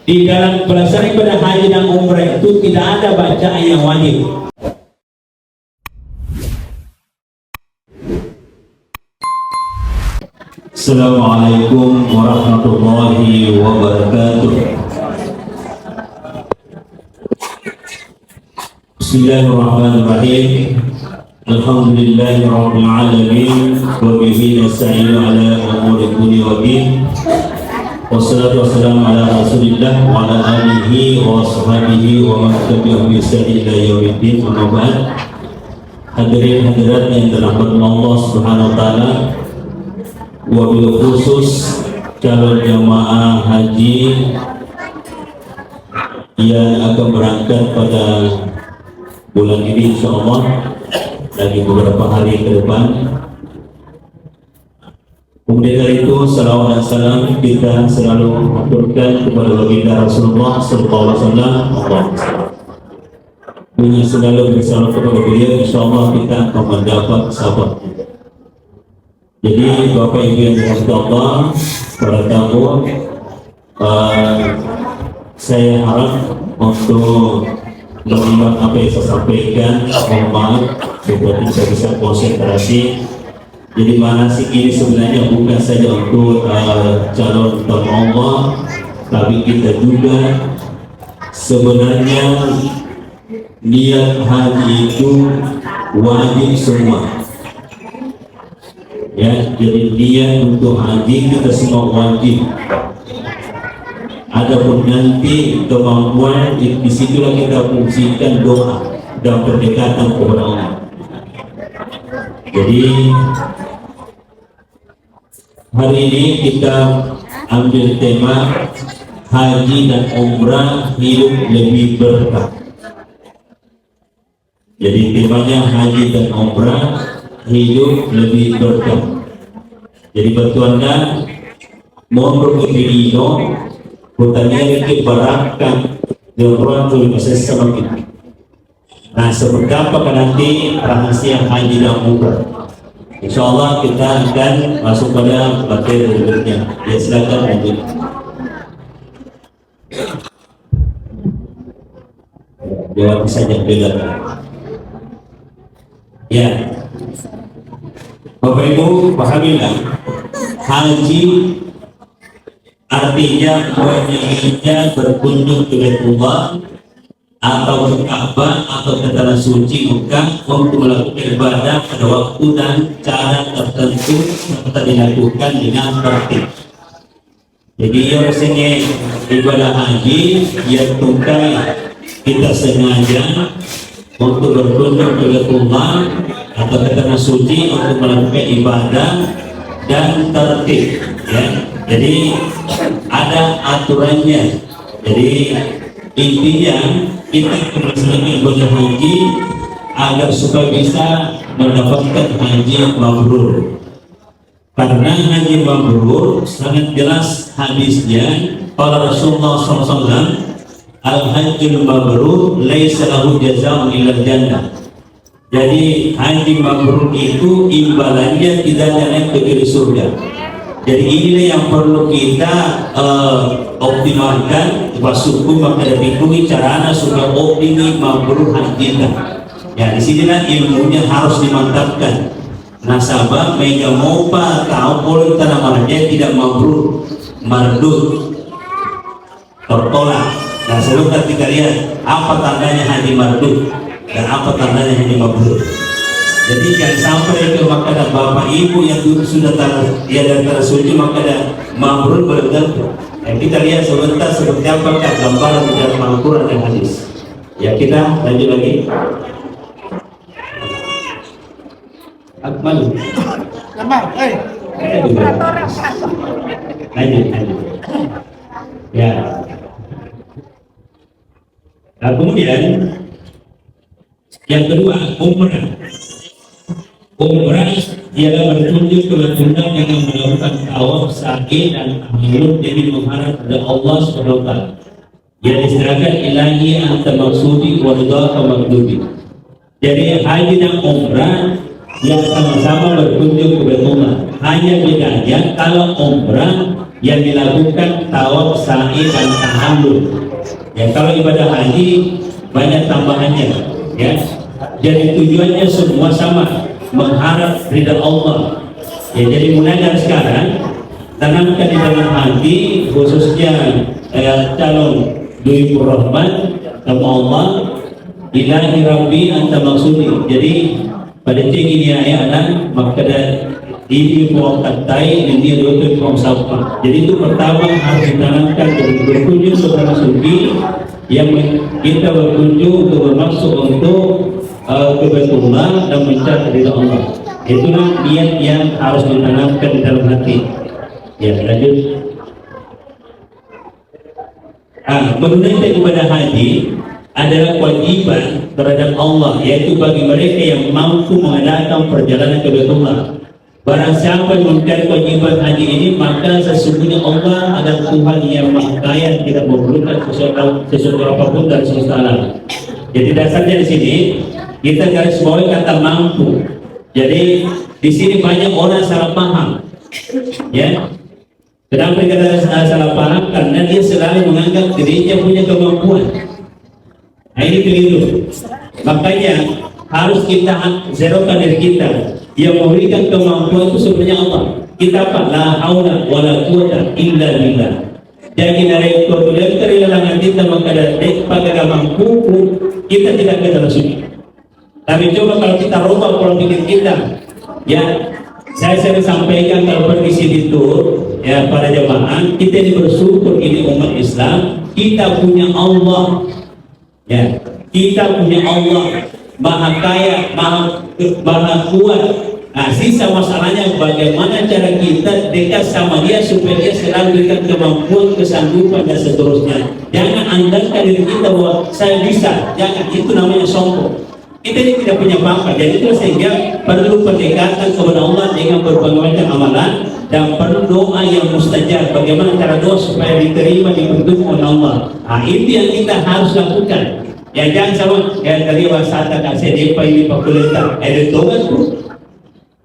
Di dalam pelaksanaan ibadah haji dan umrah itu tidak ada bacaan yang wajib. Assalamualaikum warahmatullahi wabarakatuh. Bismillahirrahmanirrahim. Alhamdulillahirabbil alamin wa bihi nasta'inu ala umuri dunya wa din. Wassalatu wassalamu ala Rasulillah wa ala alihi wa sahbihi wa man tabi'ahum bi ihsan ila yaumiddin. Amma ba'd. Hadirin hadirat yang dirahmati Allah Subhanahu wa taala, wabil khusus calon jamaah haji yang akan berangkat pada bulan ini insyaallah, lagi beberapa hari ke depan. Kemudian dari itu salawat dan salam kita selalu aturkan kepada baginda Rasulullah sallallahu alaihi wasallam. Dengan selalu bersalawat kepada beliau, insyaallah kita akan mendapat sahabatnya. Jadi Bapak Ibu yang dirahmati Allah, para tamu, saya harap untuk menyimak apa yang saya sampaikan, mohon maaf supaya tidak bisa konsentrasi. Jadi manasik ini sebenarnya bukan saja untuk calon tamu Allah, tapi kita juga sebenarnya niat haji itu wajib semua. Ya, jadi niat untuk haji kita semua wajib. Adapun nanti kemampuan di situlah kita fungsikan doa dan pendekatan kepada Allah. Jadi hari ini kita ambil tema haji dan umrah hidup lebih berkah. Jadi temanya haji dan umrah hidup lebih berkah. Jadi bertuanda mohon berkebino bertanya ke barangkan dan orang tulis masa sama kita. Nah, seperti apa nanti rahasia haji dan umrah? Insyaallah kita akan masuk pada materi berikutnya. Ya, silakan lanjut. Jawab saja beda. Ya, Bapak Ibu pahamilah, haji artinya menginginnya berkunjung ke Baitullah atau ke Ka'bah atau ke tanah suci Mekah untuk melakukan ibadah pada waktu dan cara tertentu serta dilakukan dengan tertib. Jadi biasanya ibadah haji yang tungkai kita sengaja untuk berkunjung ke Baitullah atau ke tanah suci untuk melakukan ibadah dan tertib. Ya, jadi ada aturannya. Jadi intinya kita melaksanakan ibadah haji agar supaya bisa mendapatkan haji mabrur. Karena haji mabrur sangat jelas hadisnya, para Rasulullah SAW, al-hajjul mabrur laisa lahu jazaa'un illa jannah. Jadi haji mabrur itu imbalannya tidak ada ke surga. Jadi inilah yang perlu kita optimalkan, bersyukur maka dipikuli caranya supaya optimal mabrur haji kita. Ya, disinilah ilmunya harus dimantapkan. Nasabah mega mopa tahu boleh tanamannya tidak mabrur, mardut, tertolak. Nah, sebelum kita lihat apa tandanya haji mardut dan apa tandanya haji mabrur. Jadi jangan sampai ke makanan bapak ibu yang dulu sudah dari tanah suci makanan mabrur bergantung. Kita lihat sebentar seperti apa gambaran dalam Al-Quran dan hadis. Ya, kita lanjut lagi. Akmal. Lanjut. Ya. Nah, kemudian yang kedua, umrah. Umrah ialah berkunjung ke Baitullah dengan melakukan tawaf, sa'i dan tahlul demi mengharap kepada Allah Subhanahu wa taala. Yang diserahkan ilahi anta maksudi wa ridha maghdubi. Jadi haji dan umrah yang sama-sama berkunjung ke Baitullah. Hanya bedanya kalau umrah yang dilakukan tawaf, sa'i dan tahallul. Ya, kalau ibadah haji banyak tambahannya, ya. Jadi tujuannya semua sama, mengharap ridha Allah. Ya, jadi mulai dari sekarang tanamkan di dalam hati, khususnya calon Dwi Rahman sama Allah, ilahi rabbi anta maksudi. Jadi pada tinggi ayat maka ini buang katai ini dokter buang sampah. Jadi itu pertama harus ditanamkan dan berkunjung kepada suci yang kita berkunjung untuk bermaksud untuk ke Baitullah dan mencari ridha Allah. Itulah niat yang harus ditanamkan di dalam hati. Ya, lanjut. Menunaikan ibadah haji adalah kewajiban terhadap Allah, yaitu bagi mereka yang mampu mengadakan perjalanan ke Baitullah. Barang siapa yang mengingkari kewajiban haji ini, maka sesungguhnya Allah adalah Tuhan yang Maha Kaya, tidak memerlukan sesuatu apapun dari semesta alam. Jadi dasarnya di sini kita garis bawahi kata mampu. Jadi di sini banyak orang salah paham, ya. Kenapa kita salah paham? Karena dia selalu menganggap dirinya punya kemampuan. Nah, ini keliru. Makanya harus kita zerokan diri kita. Yang memberikan kemampuan itu sebenarnya Allah. Kita apa? La haula wala quwata illa billah. Jadi dari kemudian kerilangan kita maka dari pada mampu kita tidak akan suci. Tapi coba kalau kita rubah pola pikir kita, ya. Saya sering sampaikan kalau pergi sini tur, ya para jemaah, kita ini bersyukur ini umat Islam, kita punya Allah, ya, kita punya Allah, Maha Kaya, Maha Kuat. Nah, sisa masalahnya bagaimana cara kita dekat sama Dia supaya Dia selalu berikan kemampuan, kesanggupan dan seterusnya. Jangan andalkan diri kita bahwa saya bisa, jangan, itu namanya sombong. Kita ini tidak punya apa-apa, jadi itu sehingga perlu pendekatan kepada Allah dengan berbagai macam amalan dan perlu doa yang mustajab. Bagaimana cara doa supaya diterima, dipertemukan oleh Allah. Nah, itu yang kita harus lakukan. Ya jangan sama ya tadi wasata kasih depa ini populer ada doa tuh.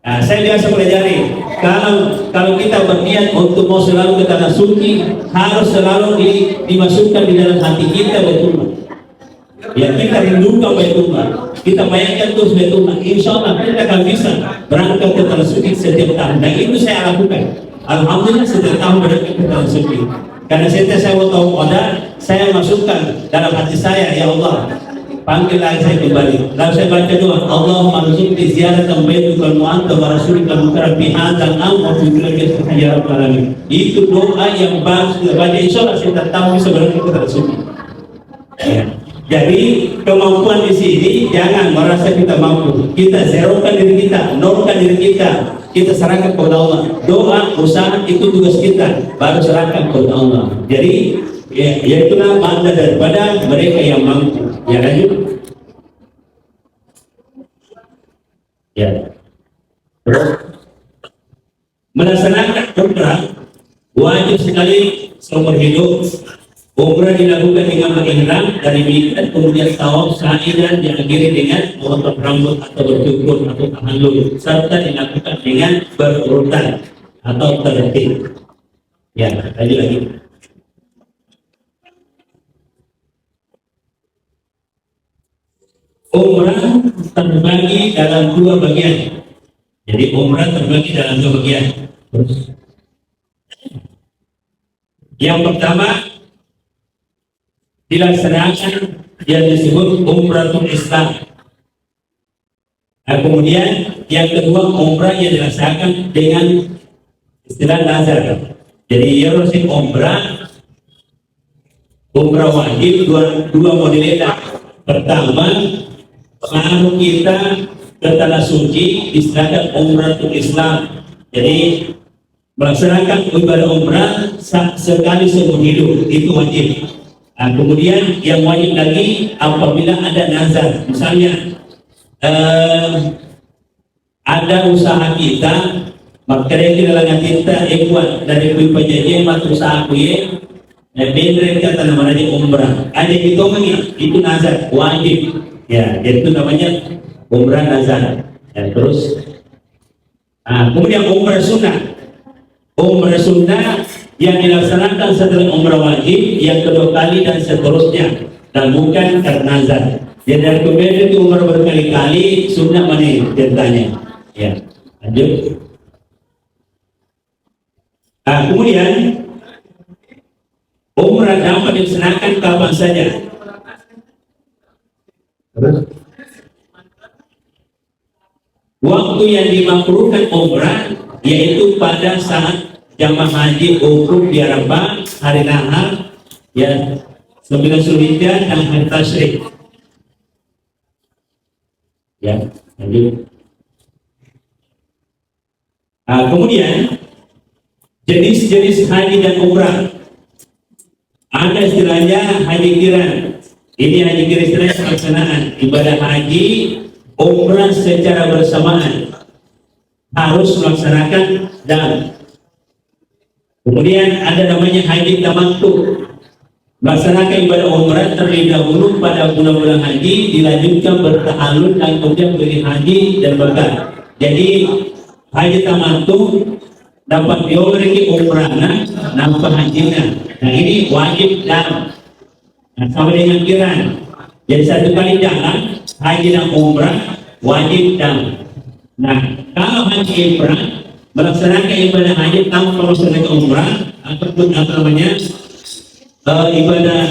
Nah, saya biasa pelajari kalau kita berniat untuk mau selalu ke tanah suci harus selalu dimasukkan di dalam hati kita betul. Ya kita rindukan Baitullah, kita bayangkan terus Baitullah, insya Allah kita akan bisa berangkat ke tanah suci setiap tahun. Dan itu saya lakukan. Alhamdulillah setiap tahun berangkat ke tanah suci. Karena saya mau tahu saya masukkan dalam hati saya, ya Allah, panggil lagi saya kembali. Lalu saya baca doa, Allahumma rzuqni ziyaratan baitikal mu'azzam wa rasulika mukarram fi hadzal am wa fi kulli ya rabbal alamin. Itu doa yang bagus kita baca, insya Allah saya tahu bisa berangkat ke tanah suci. Ya. Jadi kemampuan di sini jangan merasa kita mampu. Kita zerokan diri kita, nolkan diri kita. Kita serahkan kepada Allah. Doa, usaha itu tugas kita. Baru serahkan kepada Allah. Jadi yaitulah makna daripada mereka yang mampu. Ya lanjut. Ya. Terus melaksanakan umrah wajib sekali seumur hidup. Umrah dilakukan dengan berihram dari miqat, kemudian tawaf, sa'i dan diakhiri dengan memotong rambut atau bercukur atau tahallul, serta dilakukan dengan berurutan atau tertib. Ya, lagi. Umrah terbagi dalam dua bagian. Jadi umrah terbagi dalam dua bagian. Yang pertama dilaksanakan yang disebut umratul Islam. Nah, kemudian yang kedua umrah yang dilaksanakan dengan istilah nazar. Jadi harus umrah wajib dua modelnya. Pertama, baru kita ke tanah suci istilahkan umratul Islam. Jadi melaksanakan ibadah umrah sekali seumur hidup itu wajib. Nah, kemudian yang wajib lagi apabila ada nazar, misalnya ada usaha kita, maka kita lakukan kita buat dari perjanjian mata usaha kuye, bener kata namanya umrah. Ada itu nazar wajib, ya, itu namanya umrah nazar. Ya, terus, kemudian umrah sunnah yang dilaksanakan setelah umrah wajib yang kedua kali dan seterusnya, dan bukan karena nazar. Jadi kemudian itu umrah berkali-kali sunnah mana ceritanya? Ya, lanjut. Kemudian umrah dapat dilaksanakan kapan saja. Waktu yang dimakruhkan umrah yaitu pada saat jamaah haji wukuf di Arafah, hari nahar, ya 9 Zulhijjah dan hari tasyrik. Ya, lanjut. Kemudian jenis-jenis haji dan umrah. Ada istilahnya haji kiran. Ini haji kiran istilahnya pelaksanaan ibadah haji umrah secara bersamaan, harus melaksanakan dan kemudian ada namanya haji tamattu, melaksanakan ibadah umrah terlebih dahulu pada bulan-bulan haji, dilanjutkan bertahalul dan kemudian beri haji dan bakar. Jadi haji tamattu dapat diobrik umrahnya nampak hajinya. Nah ini wajib dan sama dengan kiran. Jadi satu kali jalan haji dan umrah wajib dan. Nah kalau haji umrah melaksanakan ibadah haji tanpa melaksanakan umrah ataupun apa namanya ibadah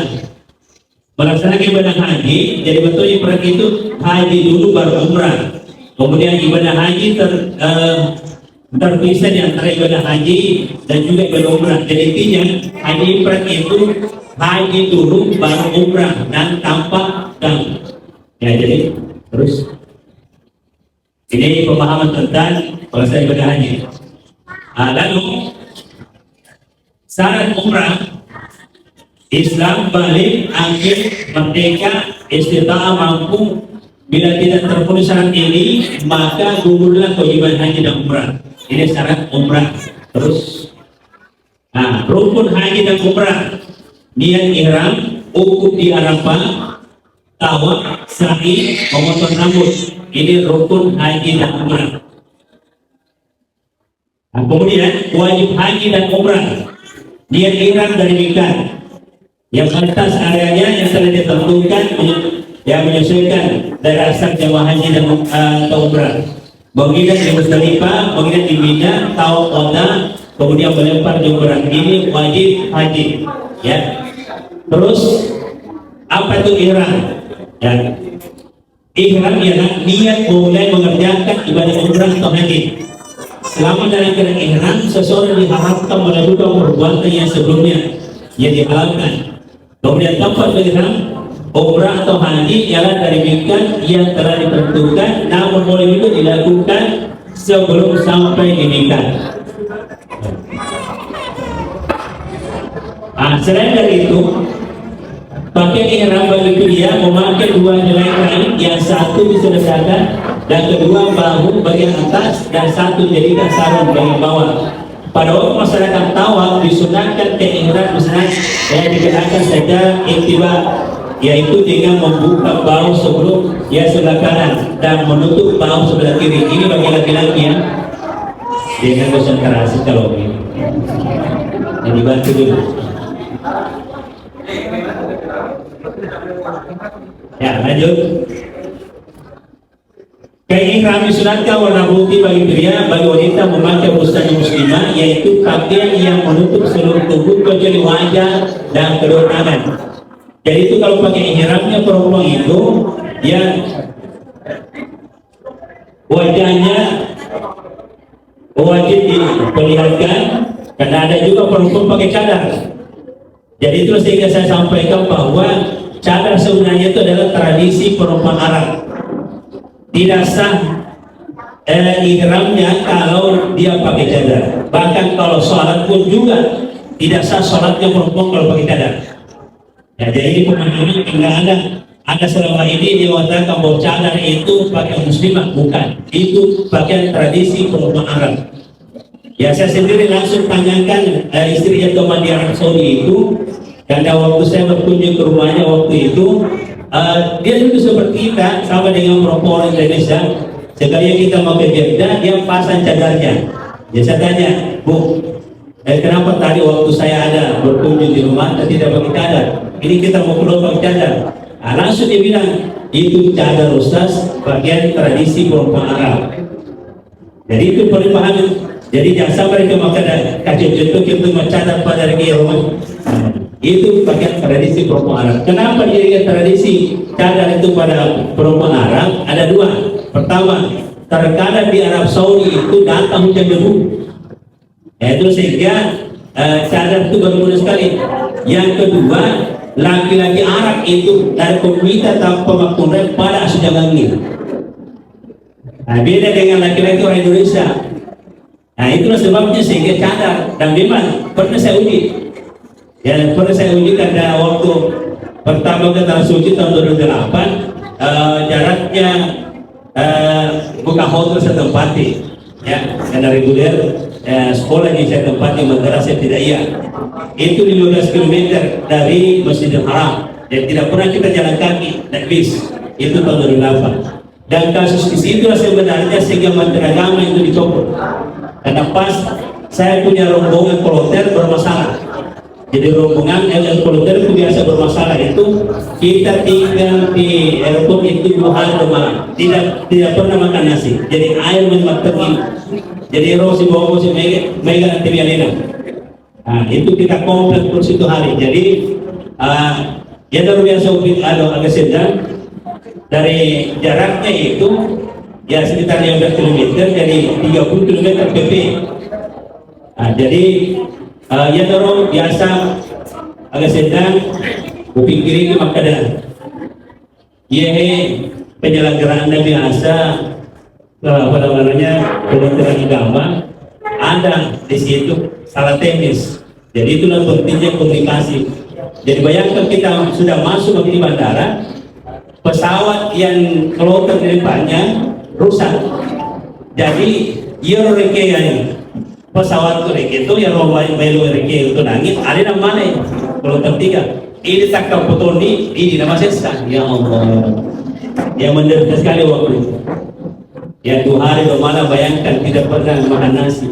melaksanakan ibadah haji, jadi betul ibarat itu haji dulu baru umrah. Kemudian ibadah haji terpisah di antara ibadah haji dan juga ibadah umrah. Jadi intinya haji ifrad itu haji dulu baru umrah dan tanpa dan. Ya jadi terus ini pemahaman tentang proses ibadah haji. Lalu syarat umrah Islam balik akhir merdeka istita'ah mampu. Bila tidak terpenuhi syarat ini maka gugurlah kewajiban haji dan umrah. Ini syarat umrah. Terus rukun haji dan umrah: niat ihram, wukuf di Arafah, tawaf, sa'i, memotong rambut. Ini rukun haji dan umrah. Kemudian wajib haji dan umrah: niat ihram dari mikat, yang batas areanya yang telah ditentukan yang menyesuaikan dari asal jamaah haji dan umrah. Mengingat di Musdalifah, mengingat di Mina, tawaf qada, kemudian melempar jumrah. Ini wajib haji. Ya. Terus apa itu ihram? Ya. Ihram ialah niat mulai mengerjakan ibadah umrah atau haji. Selama dalam keadaan ihram, seseorang diharapkan melakukan perbuatan yang sebelumnya yang dihalalkan. Kemudian tempat ihram umrah atau haji ialah dari mikat yang telah ditentukan, namun boleh juga dilakukan sebelum sampai di mikat. Selain dari itu, pakai ihram bagi pria memakai dua helai kain, yang satu diselesaikan dan kedua bahu bagian atas dan satu jadikan sarung bagian bawah. Pada waktu masyarakat tawaf disunahkan ke ihram misalnya yang digerakkan saja ittiba, yaitu dengan membuka bahu sebelum sebelah kanan dan menutup bahu sebelah kiri. Ini bagi laki-laki ya, jangan konsentrasi kalau ini. Jadi bantu dulu. Ya lanjut. Kain ihram disunatkan warna putih bagi pria, bagi wanita memakai busana muslimah, yaitu pakaian yang menutup seluruh tubuh kecuali wajah dan kedua tangan. Jadi itu kalau pakai ihramnya perempuan itu ya wajahnya wajib diperlihatkan, karena ada juga perempuan pakai cadar. Jadi itu sehingga saya sampaikan bahwa cadar sebenarnya itu adalah tradisi perempuan Arab. Tidak sah ihramnya kalau dia pakai cadar. Bahkan kalau sholat pun juga tidak sah sholatnya perempuan kalau pakai cadar. Ya, jadi ini pemahaman enggak ada selama ini diwakilkan bahwa cadar itu pakaian muslimah, bukan. Itu pakaian tradisi perempuan Arab. Ya saya sendiri langsung tanyakan istri yang teman di Arab Saudi itu, karena waktu saya berkunjung ke rumahnya waktu itu, dia juga seperti kita, sama dengan perempuan Indonesia. Sekali kita mau ke Jeddah, dia pasang cadarnya. Ya saya tanya, Bu, Kenapa tadi waktu saya ada berkunjung di rumah dan tidak pakai cadar? Ini kita mau keluar pakai cadar. Nah, langsung dia bilang, itu cadar Ustaz, bagian tradisi perempuan Arab. Jadi itu perlu pahami. Jadi jangan sampai mereka makan kacau contoh itu cadar pada lagi rumah. Itu bagian tradisi perempuan Arab. Kenapa dia tradisi cadar itu pada perempuan Arab? Ada dua. Pertama, terkadang di Arab Saudi itu datang hujan debu. Itu sehingga cadar itu berguna sekali. Yang kedua, laki-laki Arab itu dari komunitas tanpa makmur pada sudah angin. Nah, beda dengan laki-laki orang Indonesia. Nah, itulah sebabnya sehingga cadar. Dan memang pernah saya uji. Ya, pernah saya uji pada waktu pertama ke Tanah Suci tahun 2008. Jaraknya bukan hotel saya tempati. Ya, karena reguler sekolah yang saya tempati madrasah ibtidaiyah itu 15 km dari Masjidil Haram dan tidak pernah kita jalan kaki naik bis. Itu tahun 2008. Dan kasus di situ sebenarnya sehingga Menteri Agama itu dicopot karena pas saya punya rombongan kloter bermasalah. Jadi rombongan kloter itu biasa bermasalah, itu kita tinggal di airport itu 2 hari 2 malam, tidak pernah makan nasi. Jadi air memang tergil. Jadi rosi bawa si mega nanti biarina. Nah, itu kita komplek per 1 hari. Jadi ya luar biasa agak sedang. Dari jaraknya itu ya sekitar 15 km, jadi 30 km PP. Nah, jadi ya dorong biasa agak sedang kuping kiri ke Makadan. Penyelenggaraan biasa apa namanya Kementerian Agama ada di situ salah teknis. Jadi itulah pentingnya komunikasi. Jadi bayangkan kita sudah masuk di bandara, pesawat yang kloter di depannya rusak. Jadi yang reke yang pesawat reke itu yang melu reke itu nangis ada nama mana kloter 3 ini tak foto ini nama sesa. Ya Allah, yang menderita sekali waktu itu. Ya 2 hari 2 malam, bayangkan tidak pernah makan nasi.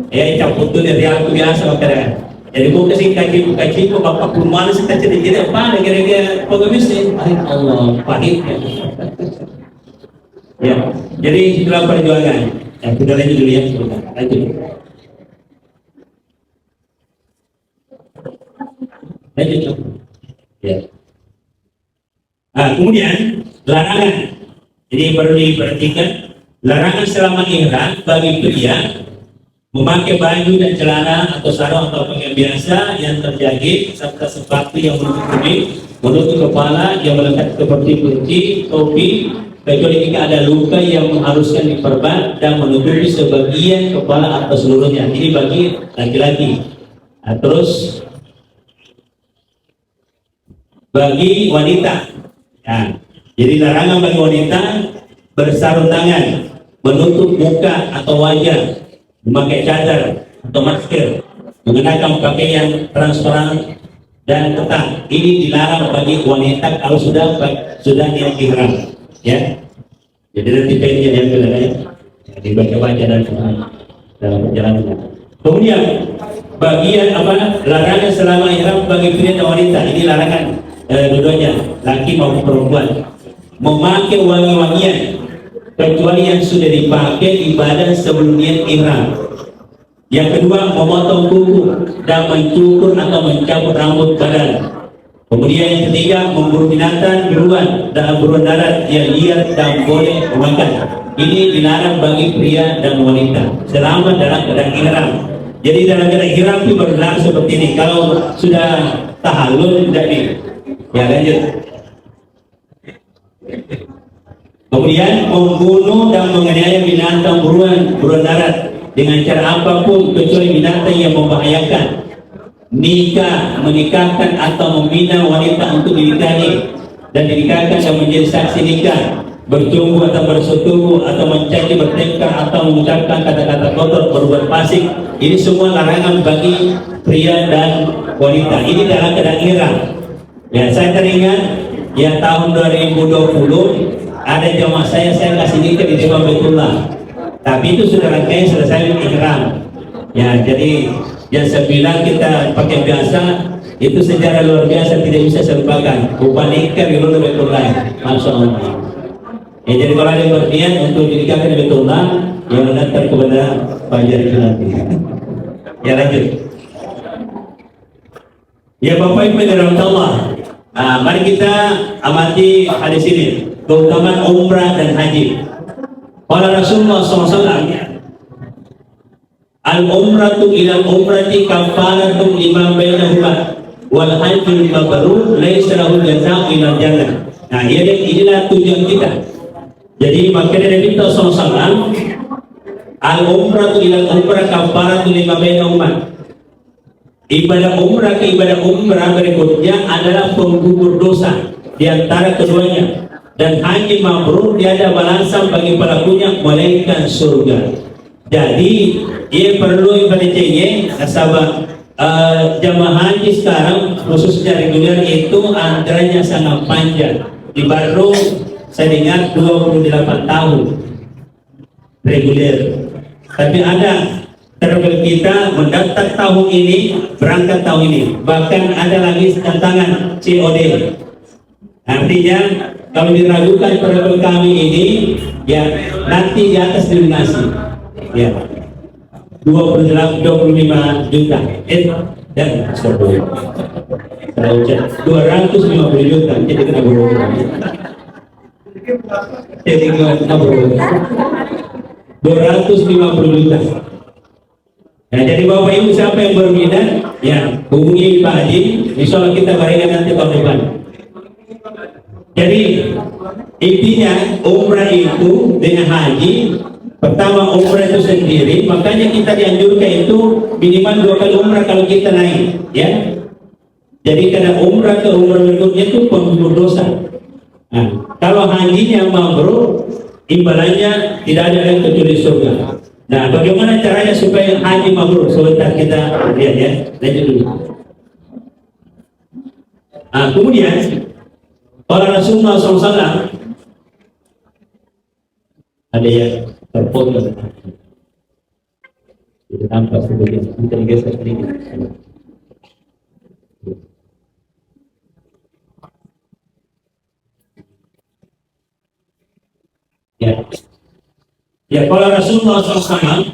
Ya campur itu dari aku biasa makan. Jadi bukan sih kaki bapak pun malas kita cerita apa kira-kira pengemisnya. Allah pahit ya. Ya, jadi itulah perjuangan. Ya, kita lanjut dulu ya, sebentar. Lanjut. Ya. Nah, kemudian larangan. Jadi perlu diperhatikan larangan selama ihram bagi pria memakai baju dan celana atau sarung atau pakaian biasa yang terjangkit serta sepatu yang menutup kepala yang melekat seperti kunci, topi, kecuali jika ada luka yang mengharuskan diperban dan menutupi sebagian kepala atau seluruhnya. Ini bagi laki-laki. Nah, terus bagi wanita, ya, jadi larangan bagi wanita bersarung tangan, menutup muka atau wajah, memakai cadar atau masker, mengenakan pakaian transparan dan ketat. Ini dilarang bagi wanita kalau sudah niat ihram, ya. Jadi nanti pengen yang kedua ya, dibaca-baca dalam perjalanan. Kemudian bagian apa larangan selama ihram bagi pria dan wanita, ini larangan dua-duanya, laki maupun perempuan, memakai wangi-wangian kecuali yang sudah dipakai ibadah sebelum niat ihram. Yang kedua, memotong kuku dan mencukur atau mencabut rambut badan. Kemudian yang ketiga, memburu binatang buruan dan buruan darat yang liar dan boleh memakan. Ini dilarang bagi pria dan wanita selama dalam keadaan ihram. Jadi dalam keadaan ihram itu berlaku seperti ini. Kalau sudah tahallul tidak nih. Ya lanjut. Kemudian membunuh dan menganiaya binatang buruan darat dengan cara apapun kecuali binatang yang membahayakan. Menikahkan atau membina wanita untuk dinikahi dan dinikahkan dan menjadi saksi nikah, bertunggu atau bersetubuh atau mencaci, bertengkar atau mengucapkan kata-kata kotor, berbuat fasik. Ini semua larangan bagi pria dan wanita. Ini dalam keadaan ihram. Ya, saya teringat ya tahun 2020 ada jamaah saya kasih nikah di Dewan Baitullah. Tapi itu sudah rangkaian selesai ihram. Ya, jadi Yang saya bilang kita pakai biasa itu sejarah luar biasa, tidak bisa saya lupakan. Upanikah di luar Baitullah, Masya Allah. Jadi kalau ada berniat untuk dinikahkan di Baitullah, yang mengantar kepada fajar itu nanti. Ya lanjut. Ya Bapak Ibu yang Allah, mari kita amati hadis ini, keutamaan umrah dan haji. Qala Rasulullah SAW, al-umratu ila al-umrati kafaratun lima bainahuma wal hajjul mabrur laisa lahu jazaa'un illa jannah. Nah, inilah tujuan kita. Jadi maka dari kita SAW, al-umratu ila al-umrah kafaratun lima bainahuma. Ibadah umrah ke ibadah umrah berikutnya adalah penggugur dosa di antara keduanya, dan haji mabrur tiada balasan bagi pelakunya melainkan surga. Jadi ia perlu ibadah nasabah jamaah haji sekarang khususnya reguler itu antaranya sangat panjang. Di baru saya ingat 28 tahun reguler, tapi ada terbaik kita mendaftar tahun ini, berangkat tahun ini, bahkan ada lagi tantangan COD. Artinya kalau diragukan terbaik kami ini, ya nanti di atas donasi, ya 25 juta, dan 250 juta, jadi kena buruk. Jadi kena buruk. 250 juta. Nah, jadi Bapak Ibu siapa yang berminat, ya hubungi Pak Haji, insya Allah kita barengan nanti tahun depan. Jadi intinya umrah itu dengan haji, pertama umrah itu sendiri, makanya kita dianjurkan itu minimal 2 kali umrah kalau kita naik, ya. Jadi karena umrah ke umrah berikutnya itu penggugur dosa. Nah, kalau hajinya mabrur, imbalannya tidak ada yang kecuali surga. Nah, bagaimana caranya supaya haji mabrur? Sebentar kita lihat ya, lanjut dulu. Kemudian para Rasulullah SAW ada yang terpotong, itu tampak sebagai kita digeser sedikit. Ya. Ya, kalau Rasulullah SAW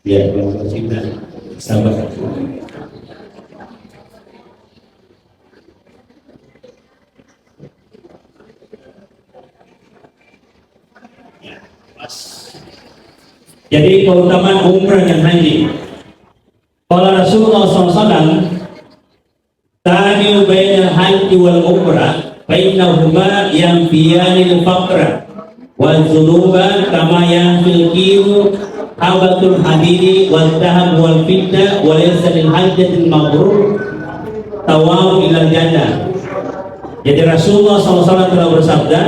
ya, kita sabar. Jadi keutamaan umrah dan haji. Kalau Rasulullah SAW, taniu bainal haji wal umrah, bainahuma yanfiyanil faqra wal dzunuba kama yanfil kiru habatul hadidi wal dahab wal fidda wa laysa lil hajjatil mabrur tawaw ila jannah. Jadi Rasulullah SAW telah bersabda,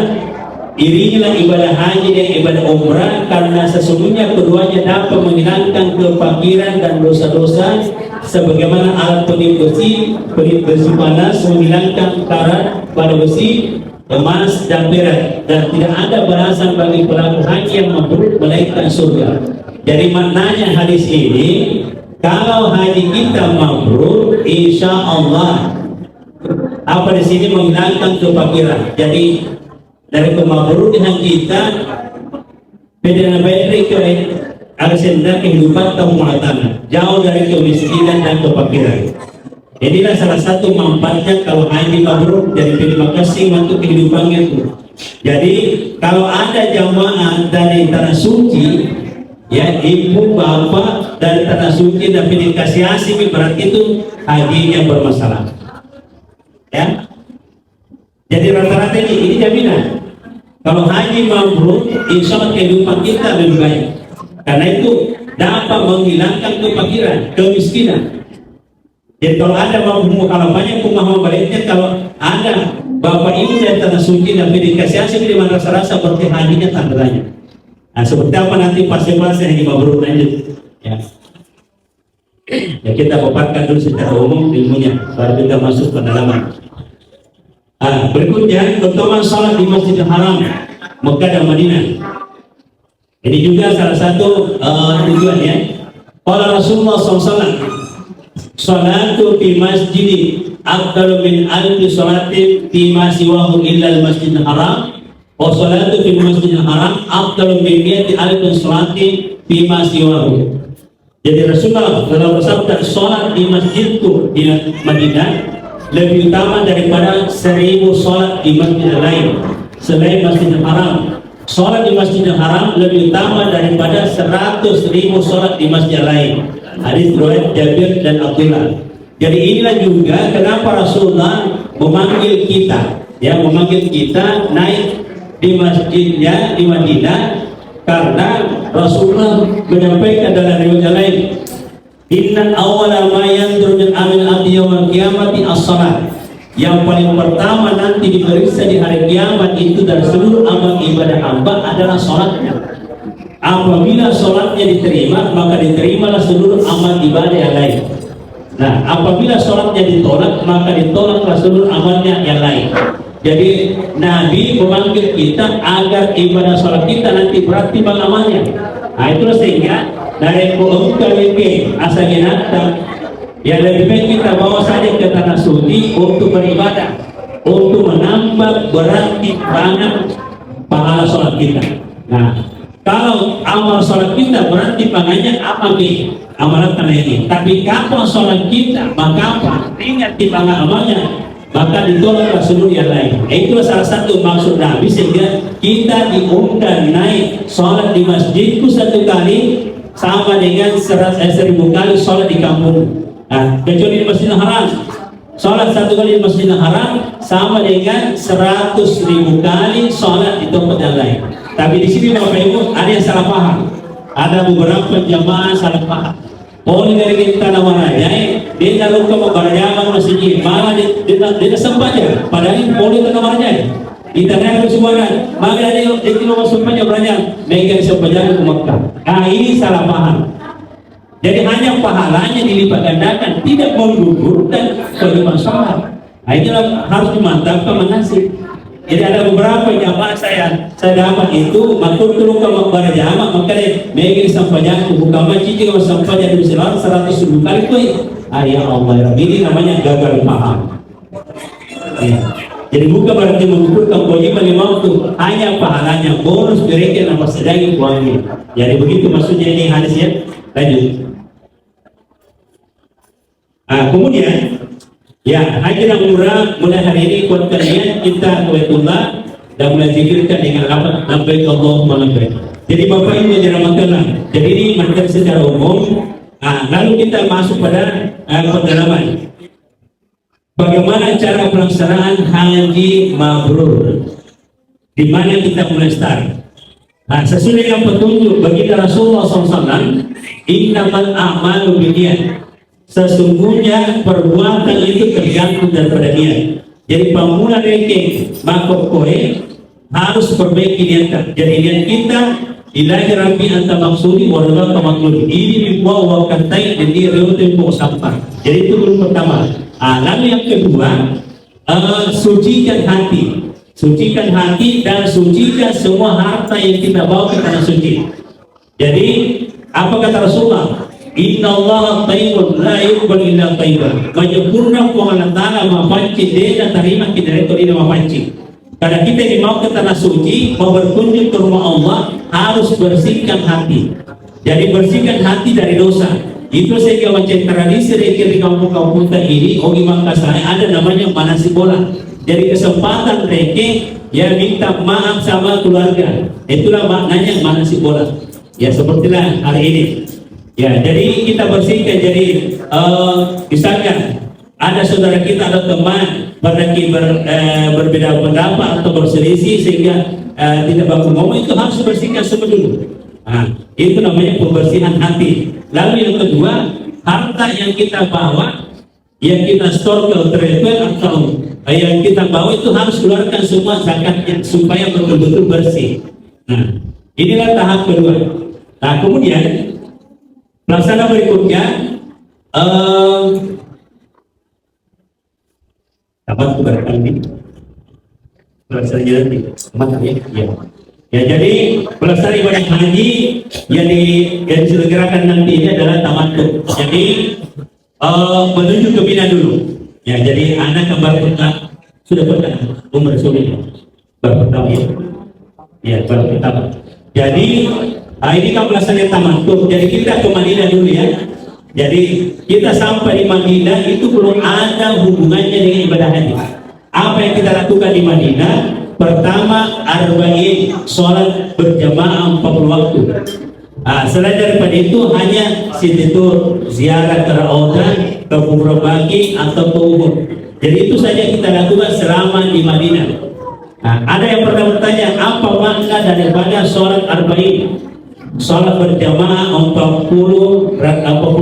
irilah ibadah haji dan ibadah umrah karena sesungguhnya keduanya dapat menghilangkan kefakiran dan dosa-dosa sebagaimana alat penit besi panas menghilangkan karat pada besi, emas dan perak, dan tidak ada balasan bagi pelaku haji yang mabrur melainkan surga. Jadi maknanya hadis ini, kalau haji kita mabrur, insya Allah apa di sini menghilangkan kefakiran. Jadi dari kemabruran kita beda baik ke arsenda kehidupan kemuatan, jauh dari kemiskinan dan kefakiran. Inilah salah satu manfaatnya kalau haji mabrur. Jadi terima kasih untuk kehidupannya itu. Jadi kalau ada jamaah dari tanah suci ya ibu, bapak dari tanah suci dan dikasih asing, berarti itu hajinya bermasalah. Ya, jadi rata-rata ini jaminan. Kalau haji mabrur, insya Allah kehidupan kita lebih baik. Karena itu dapat menghilangkan kefakiran, kemiskinan. Jadi kalau ada kalau banyak pemahaman baliknya, kalau ada bapak ibu dari tanah suci dan dikasih asing di mana rasa-rasa berarti hajinya tak bertanya. Nah, seperti apa nanti fase-fase haji mabrur lanjut. Ya. Ya kita paparkan dulu secara umum ilmunya, baru kita masuk ke pendalaman. Berikutnya keutamaan salat di Masjidil Haram Mekah dan Madinah. Ini juga salah satu tujuan ya. Qala Rasulullah SAW, salatu fi masjidi afdalu min alfi salatin fi ma siwahu illa al-masjidil haram, wa salatu fi masjidil haram afdalu min mi'ati alfi salatin fi ma siwahu. Jadi Rasulullah dalam bersabda, salat di masjidku di Madinah lebih utama daripada 1000 salat di masjid lain selain Masjidil Haram. Salat di Masjidil Haram lebih utama daripada 100.000 salat di masjid lain. Hadis riwayat Jabir dan Abdullah. Jadi inilah juga kenapa Rasulullah memanggil kita, ya, memanggil kita naik di masjidnya di Madinah, karena Rasulullah menyampaikan dalam riwayat lain, inna awwala ma yanzuru min amil abdi yaumil qiyamati as-shalah. Yang paling pertama nanti diperiksa di hari kiamat itu dari seluruh amal ibadah hamba adalah sholatnya. Apabila sholatnya diterima, maka diterimalah seluruh amal ibadah yang lain. Nah, apabila sholatnya ditolak, maka ditolaklah seluruh amalnya yang lain. Jadi Nabi memanggil kita agar ibadah sholat kita nanti berat timbang amalnya. Nah, itulah sehingga dari ke asagenata, ya lebih baik kita bawa saja ke tanah suci untuk beribadah, untuk menambah berat timbangan pahala sholat kita. Nah, kalau amal sholat kita berat timbangannya apa nih? Amalan tanah ini. Tapi kalau sholat kita maka apa? Ringan timbangan amalnya, maka ditolaklah seluruh yang lain. Itulah salah satu maksud Nabi sehingga kita diundang naik sholat di masjidku satu kali sama dengan 1000 kali sholat di kampung. Nah, kecuali di Masjidil Haram, sholat satu kali di Masjidil Haram sama dengan 100.000 kali sholat di tempat yang lain. Tapi di sini Bapak Ibu ada yang salah paham. Ada beberapa jamaah salah paham. Boleh dari kita nama raya, dia lalu ke berjamaah masjid, malah dia sembahnya. Padahal boleh ke nama raya. Kita naik ke suara, maka dia kilo sembahnya berjamaah, mereka sembahnya ke Mekah. Nah, ini salah paham. Jadi hanya pahalanya dilipat gandakan, tidak menggugurkan kelima sholat. Nah, itulah harus dimantapkan manasik. Jadi ada beberapa jamaah saya dapat itu matur turun ke berjamaah, maka dia megin sampainya buka masjid juga sampainya di selar 100.000 kali itu. Ya Allah, ini namanya gagal paham. Ya. Jadi bukan berarti menggugurkan kewajiban lima waktu, hanya pahalanya bonus mereka nama sedang uangnya. Jadi begitu maksudnya ini hadis ya. Lanjut. Kemudian ya haji dan umrah mulai hari ini kuatkan niat kita ke Baitullah dan mulai zikirkan dengan lafaz labbaik Allahumma labbaik. Jadi Bapak Ibu dirahmatkan. Jadi ini materi secara umum. Lalu kita masuk pada pendalaman. Bagaimana cara pelaksanaan haji mabrur? Di mana kita mulai start? Sesuai dengan petunjuk baginda Rasulullah SAW, innamal a'malu binniyat. Sesungguhnya perbuatan itu tergantung daripada niat. Jadi pemula reke maka kowe harus perbaiki niat. Jadi niat kita ilahi rabbi anta maksudi wa ridha maksudi. Ini dibuat wakatai dan diriutin untuk sampah. Jadi itu dulu pertama. Lalu yang kedua, sucikan hati. Sucikan hati dan sucikan semua harta yang kita bawa ke tanah suci. Jadi apa kata Rasulullah? Inna Allah tayyibun la yuqbalu illa tayyiban. Menyempurna Allah Ta'ala mapanci dia terima kita itu dia mapanci. Karena kita ini mau ke tanah suci, mau berkunjung ke rumah Allah, harus bersihkan hati. Jadi bersihkan hati dari dosa. Itu sehingga macam tradisi di kampung-kampung ini, Ogi Makassar ada namanya manasik bola. Jadi kesempatan mereka ya minta maaf sama keluarga. Itulah maknanya manasik bola. Ya sepertilah hari ini. Ya, jadi kita bersihkan. Jadi misalkan ada saudara kita atau teman berbeda pendapat atau berselisih sehingga tidak bagus ngomong, itu harus bersihkan semua dulu. Nah, itu namanya pembersihan hati. Lalu yang kedua, harta yang kita bawa, yang kita store ke treasury atau yang kita bawa itu harus keluarkan semua zakatnya supaya betul-betul bersih. Nah, inilah tahap kedua. Nah, kemudian pelaksana berikutnya dapat keberatan ini pelaksana nanti mantap ya. Ya, jadi pelaksana ibadah haji yang diselenggarakan nanti ini adalah tamattu. Jadi menuju ke Mina dulu. Ya, jadi anak kembali sudah pernah umrah suami baru pertama ya. Ya, baru pertama. Jadi ini kan pelaksanaan tamattu. Jadi kita ke Madinah dulu ya. Jadi kita sampai di Madinah itu belum ada hubungannya dengan ibadah haji. Apa yang kita lakukan di Madinah? Pertama, arba'in, sholat berjamaah 40 waktu. Selain daripada itu hanya situr ziarah ke Raudah, ke Kubur Baqi atau ke Uhud. Jadi itu saja kita lakukan selama di Madinah. Ada yang pernah bertanya, apa makna daripada sholat arba'in? Sholat berjamaah 40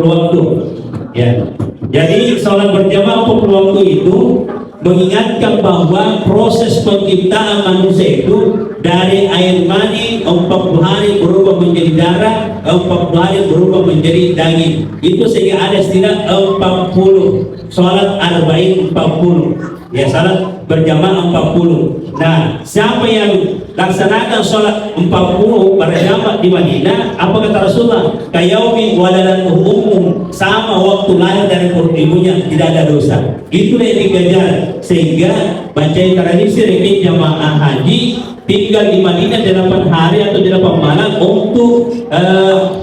waktu. Ya. Jadi sholat berjamaah 40 waktu itu mengingatkan bahwa proses penciptaan manusia itu dari air mani 40 hari berubah menjadi darah, 40 hari berubah menjadi daging. Itu sehingga ada istilah 40, sholat arba'in 40. Ya, salat berjamaah 40. Nah, siapa yang laksanakan sholat 40 pada jamaah di Madinah, apa kata Rasulullah? Kayaumi waladatuhu umum, sama waktu lahir dari perut ibunya, tidak ada dosa. Itulah yang dikejar. Sehingga baca tradisi rekin jamaah haji tinggal di Madinah 8 hari atau 8 malam untuk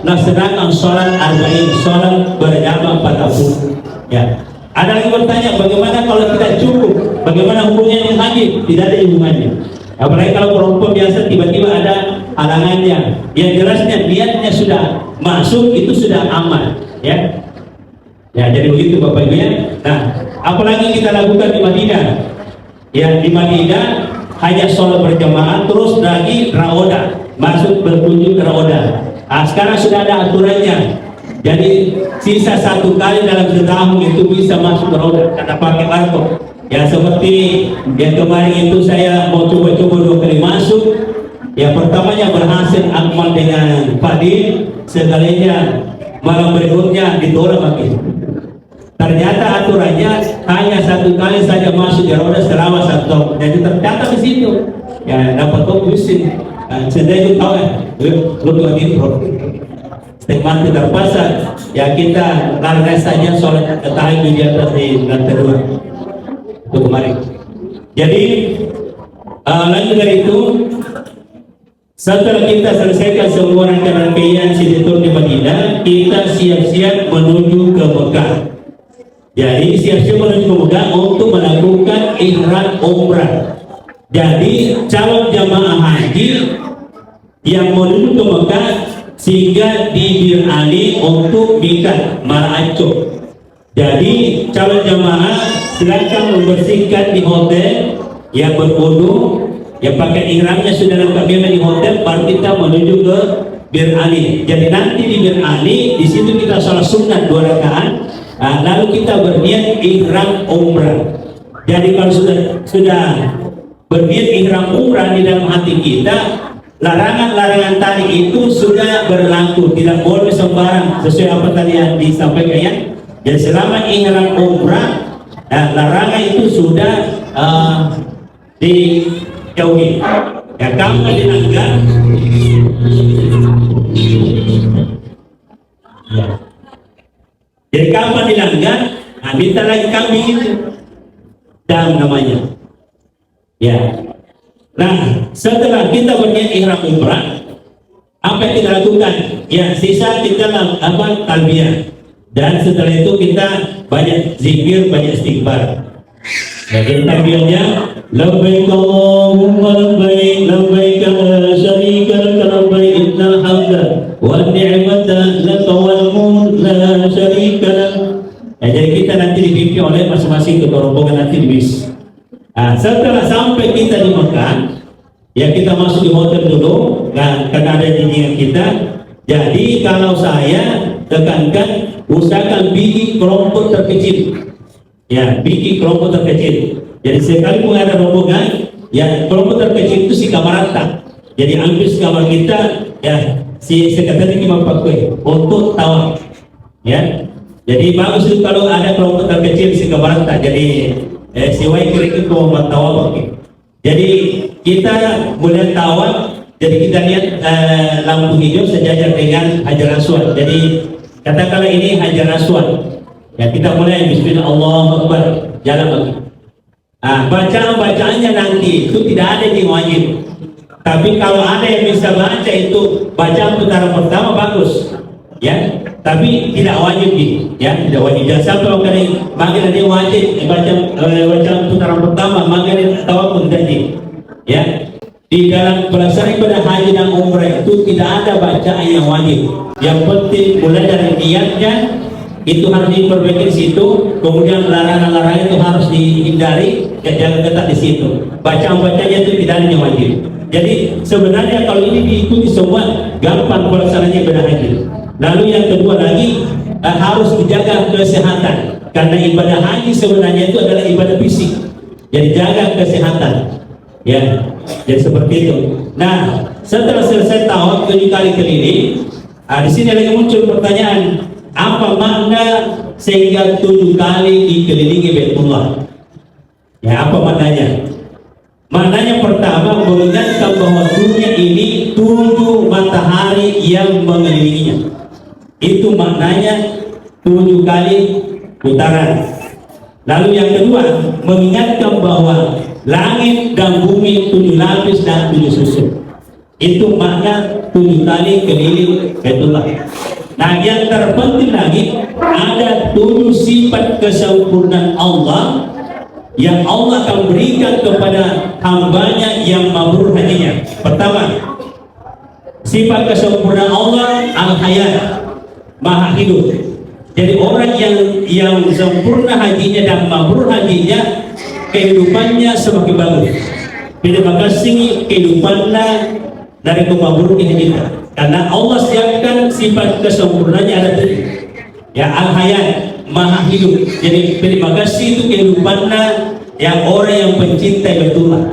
laksanakan sholat arba'in, sholat berjamaah 40. Ya. Ada lagi bertanya, bagaimana kalau tidak cukup? Bagaimana hubungannya dengan haji? Tidak ada hubungannya. Apalagi kalau perempuan biasa tiba-tiba ada halangannya. Yang jelasnya niatnya sudah masuk, itu sudah aman. Ya, ya, jadi begitu Bapak Ibu ya. Nah, apalagi kita lakukan di Madinah? Ya, di Madinah hanya sholat berjamaah, terus lagi Raudah, masuk berkunjung ke Raudah. Sekarang sudah ada aturannya. Jadi sisa 1 kali dalam setahun itu bisa masuk ke Raudah karena pakai barcode. Ya, seperti yang kemarin itu saya mau coba-coba 2 kali masuk. Ya, pertamanya berhasil akmal dengan Fadil, sekalinya malam berikutnya ditolak lagi. Ternyata aturannya hanya 1 kali saja masuk di Raudah selama 1 tahun. Jadi tercatat di situ. Ya, dapat komisi. Sedang itu tahu ya, untuk ini mati terpasang. Ya, kita lari saja sholat tahajud di atas di lantai 2 itu kemarin. Jadi lanjut dari itu, setelah kita selesaikan semua rangkaian situr di Madinah, kita siap-siap menuju ke Mekah. Jadi siap-siap menuju ke Mekah untuk melakukan ihram umrah. Jadi calon jamaah haji yang menuju ke Mekah sehingga di Bir Ali untuk mikat Mar'aco. Jadi calon jamaah silakan membersihkan di hotel, yang berwudu, yang pakai ihramnya sudah lengkap di hotel, baru kita menuju ke Bir Ali. Jadi nanti di Bir Ali, di situ kita sholat sunat 2 rakaat, lalu kita berniat ihram umrah. Jadi kalau sudah berniat ihram umrah di dalam hati kita, larangan-larangan tadi itu sudah berlaku, tidak boleh sembarang sesuai apa tadi yang disampaikan ya. Dan selama ihram umrah, larangan itu sudah dijauhi. Ya, kamu dilanggar. Ya. Jadi kamu dilanggar, minta lagi kambing itu, dam namanya. Ya. Nah, setelah kita berniat ihram umrah, apa yang kita lakukan? Ya, sisa kita talbiyah. Dan setelah itu kita banyak zikir, banyak istighfar. Jadi talbiyahnya labbaik Allahumma labbaik, labbaik la syarika lak labbaik, innal hamda wa sampai kita di Mekah, ya kita masuk di hotel dulu, kan, karena ada junjungan kita. Jadi kalau saya tekankan, usahakan bikin kelompok terkecil. Ya, bikin kelompok terkecil. Jadi sekali pun ada rombongan, ya kelompok terkecil itu si kamar rata. Jadi ambil kamar kita, ya si sekretari kita pakai untuk tawaf. Ya, jadi bagus itu kalau ada kelompok terkecil si kamar rata. Jadi siwai kira-kira mau tawaf. Jadi kita mulai tawaf. Jadi kita lihat lampu hijau sejajar dengan Hajar Aswad. Jadi katakanlah ini Hajar Aswad. Ya kita mulai Bismillah Allahu Akbar, jalan lagi. Bacaan-bacaannya nanti itu tidak ada yang wajib. Tapi kalau ada yang bisa baca itu bacaan putaran pertama bagus, ya. Tapi tidak wajib gitu, ya tidak wajib. Jangan sampai makanya dia wajib bacaan putaran pertama, makanya tawaf tadi, ya. Di dalam pelaksanaan ibadah haji dan umrah itu tidak ada bacaan yang wajib. Yang penting mulai dari niatnya itu harus diperbaiki di situ, kemudian larangan-larangan itu harus dihindari, jangan ketat di situ. Bacaan-bacaannya itu tidak ada yang wajib. Jadi sebenarnya kalau ini diikuti semua gampang pelaksanaannya ibadah haji. Lalu yang kedua lagi harus dijaga kesehatan, karena ibadah haji sebenarnya itu adalah ibadah fisik. Jadi jaga kesehatan. Ya, jadi seperti itu. Nah, setelah selesai tawaf 7 kali keliling, di sini lagi muncul pertanyaan, apa makna sehingga 7 kali dikelilingi Baitullah? Ya, apa maknanya? Maknanya pertama mengingatkan bahwa dunia ini 7 matahari yang mengelilinginya. Itu maknanya 7 kali putaran. Lalu yang kedua mengingatkan bahwa langit dan bumi 7 lapis dan 7 susun. Itu makna 7 kali keliling Baitullah. Nah, yang terpenting lagi ada 7 sifat kesempurnaan Allah yang Allah akan berikan kepada hambanya yang mabrur hajinya. Pertama, sifat kesempurnaan Allah Al-Hayat, Maha hidup. Jadi orang yang sempurna hajinya dan mabrur hajinya, kehidupannya semakin bagus. Terima kasih kehidupannya dari kemaburan kita. Karena Allah siapkan sifat kesempurnaannya ada 7. Ya, Al-Hayat, Maha hidup. Jadi terima kasih itu kehidupannya yang orang yang pencinta Baitullah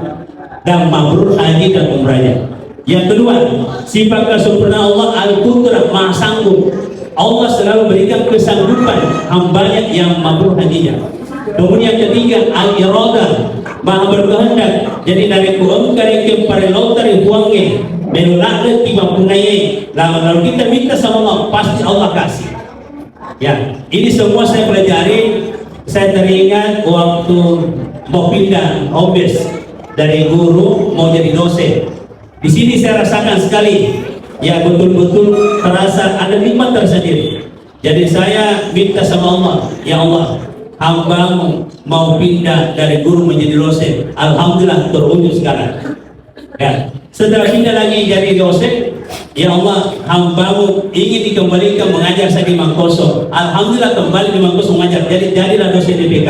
dan mabrur haji dan umrahnya. Yang kedua, sifat kesempurnaan Allah Al-Qudrah, Maha sanggup. Allah selalu berikan kesanggupan hambanya yang mabrur hajinya. Kemudian yang ketiga, Al-Iradah, Maha berkehendak. Jadi dari kuangkari ke parelotari buangnya menolak tiba punai. Lalu kita minta sama Allah, pasti Allah kasih. Ya, ini semua saya pelajari. Saya teringat waktu mau pindah obes dari guru mau jadi dosen. Di sini saya rasakan sekali, ya betul-betul terasa ada nikmat tersendiri. Jadi saya minta sama Allah, ya Allah, hambamu mau pindah dari guru menjadi dosen. Alhamdulillah terwujud sekarang. Ya, setelah pindah lagi jadi dosen, ya Allah, hambamu ingin dikembalikan mengajar saya di Mangkoso. Alhamdulillah kembali di Mangkoso mengajar. Jadi jadilah dosen DPK.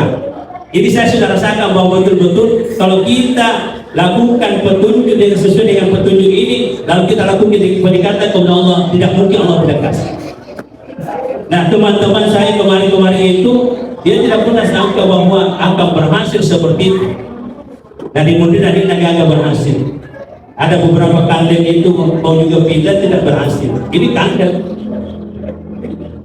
Ini saya sudah rasakan bahwa betul-betul kalau kita lakukan petunjuk dengan sesuai dengan petunjuk ini, lalu kita lakukan dikatakan kepada Allah, tidak mungkin Allah tidak kasih. Nah, teman-teman saya kemarin-kemarin itu dia tidak pernah sangka bahwa akan berhasil seperti itu. Nah, di Mundina ini agak berhasil. Ada beberapa kandidat itu mau juga pindah tidak berhasil. Ini kandidat.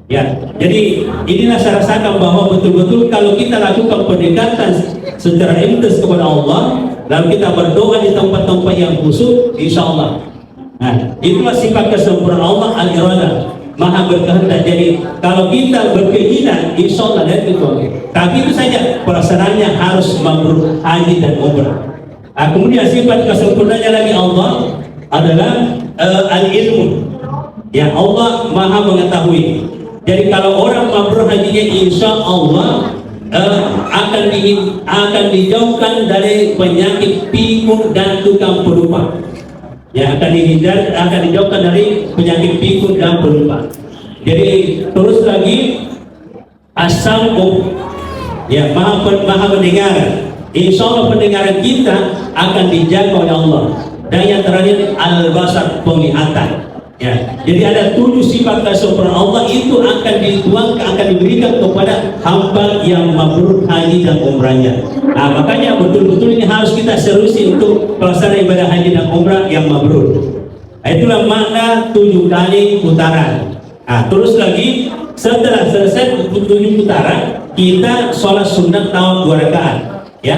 Ya, jadi inilah saya rasakan bahwa betul-betul kalau kita lakukan pendekatan secara intens kepada Allah, lalu kita berdoa di tempat-tempat yang khusus, insya Allah. Nah, itulah sifat kesempurnaan Allah Al-Iradah, Maha berkehendak. Jadi kalau kita berkeinginan, insya Allah dan itu. Tapi itu saja pelaksanaannya harus mabrur haji dan umrah. Nah, kemudian sifat kesempurnaannya lagi Allah adalah al-ilmu. Ya, Allah Maha mengetahui. Jadi kalau orang mabrur hajinya, insya Allah akan dijauhkan dari penyakit pikun dan tukang pelupa. Ya, akan dijauhkan dari penyakit pikun dan pelupa. Jadi terus lagi as-sam'u, ya maha mendengar. insya Allah pendengaran kita akan dijaga oleh Allah. Dan yang terakhir al-basar, penglihatan. Ya, jadi ada 7 sifat kesempurnaan Allah itu akan dituangkan, akan diberikan kepada hamba yang mabrur haji dan umrahnya. Nah, makanya betul-betul ini harus kita seriusi untuk pelaksanaan ibadah haji dan umrah yang mabrur. Nah, itulah makna 7 kali putaran. Nah, terus lagi setelah selesai 7 putaran, kita sholat sunat tawaf 2 rakaat. Ya,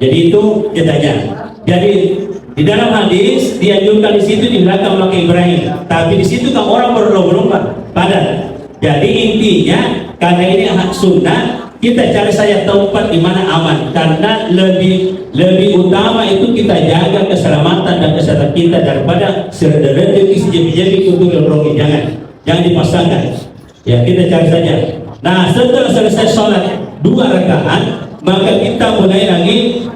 jadi itu jedanya. Jadi di dalam hadis dianjurkan di situ di belakang Makam Ibrahim, tapi di situ kan orang berlomba-lomba padat. Jadi intinya karena ini hak sunnah, kita cari saja tempat di mana aman, karena lebih utama itu kita jaga keselamatan dan kesehatan kita daripada rezeki sejebi-jebi kumpul rogi. Jangan dipasangkan. Ya, kita cari saja. Nah, setelah selesai sholat 2 rakaat, maka kita mulai lagi